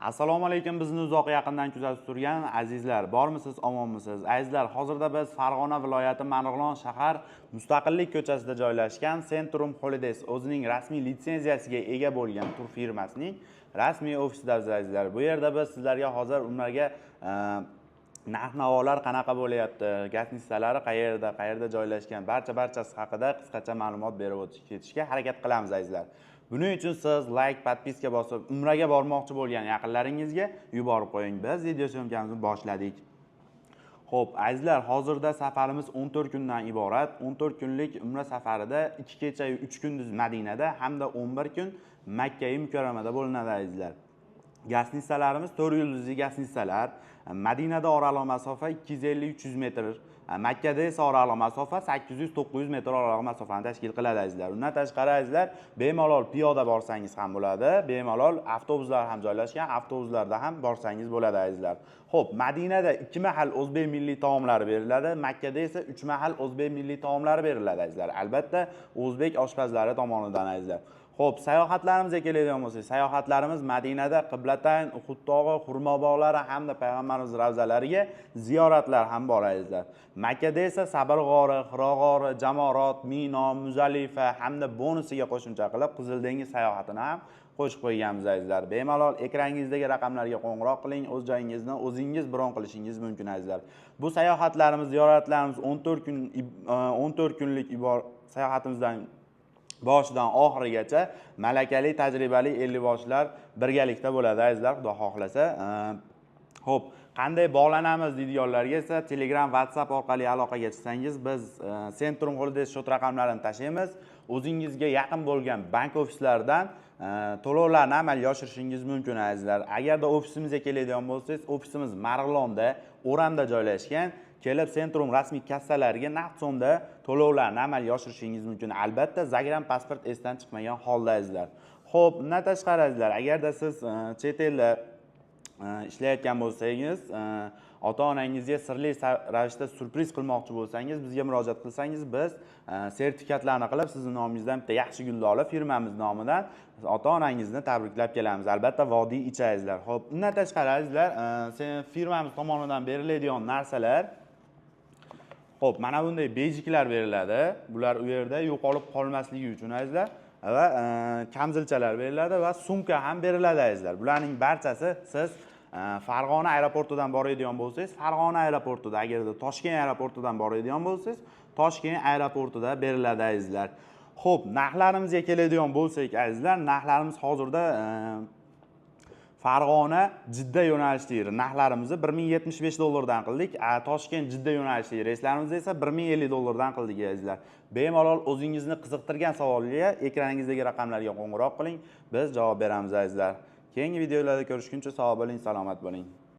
Assalomu alaykum, bizni uzoq yaqindan kuzatib turgan azizlar, bormisiz, omonmisiz? Azizlar, hozirda biz Farg'ona viloyati Marg'ilon shahar Mustaqillik ko'chasida joylashgan Centrum Holidays o'zining rasmiy litsenziyasiga ega bo'lgan tur firmasining rasmiy ofisida azizlar. Bu yerda biz sizlarga hozir ularga narx-navolar qanaqa bo'layapti, gastitsiyalari qayerda joylashgan, barchasi haqida qisqacha ma'lumot berib ketishga harakat qilamiz azizlar. Buning uchun siz like, podpiska bosib, umraga bormoqchi bo'lgan yaqinlaringizga yuborib qo'ying. Biz video syomkamizni boshladik. Xo'p, azizlar, hozirda safarimiz 14 kundan iborat. 14 kunlik umra safarida 2 kecha 3 kunduz Madinada hamda 11 kun Makka-i Mukarramada bo'linadi azizlar. Gastitsalarimiz 4 yulduzli gastitsalar. Madinada oraliq masofa 250-300 metr. Makkada esa oraliq masofa 800-900 metr oraliq masofani tashkil qiladi azizlar. Undan tashqari azizlar, bemalol piyoda borsangiz ham bo'ladi, bemalol avtobuslar ham joylashgan, avtobuslarda ham borsangiz bo'ladi azizlar. Xo'p, Madinada 2 mahal o'zbek milliy taomlari beriladi, Makkada esa 3 mahal o'zbek milliy taomlari beriladi azizlar. Albatta, o'zbek oshpazlari tomonidan azizlar. Xo'p, sayohatlarimizga keladigan bo'lsak, sayohatlarimiz Madinada Qiblatayn, Uhud tog'i, Xurmo bog'lari hamda payg'ambarimiz ravzalariga ziyoratlar ham bor azizlar. Makkada esa Sabr g'ori, Hiro g'ori, Jamorot, Mino, Muzalifa hamda bonusiga qo'shimcha qilib Qizil dengiz sayohatini ham qo'shib qo'yganmiz azizlar. Bemalol ekrangingizdagi raqamlarga qo'ng'iroq qiling, o'z joyingizni o'zingiz bron qilishingiz mumkin azizlar. Bu sayohatlarimiz, ziyoratlarimiz 14 kunlik sayohatimizdan boshidan oxirigacha malakali, tajribali 50 boshlar birgalikda bo'ladi azizlar, xudo xohlasa. Xo'p, qanday bog'lanamiz deydiganlarga esa Telegram, WhatsApp orqali aloqaga chiqsangiz, biz Centrum Holidays shot raqamlarini tashlaymiz. O'zingizga yaqin bo'lgan bank ofislaridan to'lovlarni amalga oshirishingiz mumkin azizlar. Agarda ofisimizga keladigan bo'lsangiz, ofisimiz Marg'ilonda, O'ramda joylashgan. Kelib Centrum rasmiy kassalariga naqd so'mda to'lovlarni amalga oshirishingiz mumkin. Albatta, Zagram pasport esdan chiqmagan holda azizlar. Xo'p, undan tashqari azizlar, agarda siz chet elda ishlayotgan bo'lsangiz, ota-onangizga sirli ravishda surpriz qilmoqchi bo'lsangiz, bizga murojaat qilsangiz, biz sertifikatlarni qilib, sizning nomingizdan bitta yaxshi gulni olib, firmamiz nomidan ota-onangizni tabriklab kelamiz. Albatta, vodiy ichi azizlar. Xo'p, undan tashqari azizlar, firmamiz tomonidan beriladigan narsalar, xo'p, mana bunday bejiklar beriladi. Bular u yerda yo'qolib qolmasligi uchun azizlar va kamzilchalar beriladi va sumka ham beriladi azizlar. Bularning barchasi siz Farg'ona aeroportidan boradigan bo'lsangiz, Farg'ona aeroportida, agarda Toshkent aeroportidan boradigan bo'lsangiz, Toshkent aeroportida beriladi azizlar. Xo'p, narxlarimizga keladigan bo'lsak azizlar, narxlarimiz hozirda Farg'ona Jidda yo'nalishdagi narxlarimizni $1075 qildik. Toshkent Jidda yo'nalishdagi reyslarimizni esa $1050 qildik azizlar. Bemalol o'zingizni qiziqtirgan savolga ekraningizdagi raqamlarga qo'ng'iroq qiling, biz javob beramiz azizlar. Keyingi videolarda ko'rishguncha sog' bo'ling, salomat bo'ling.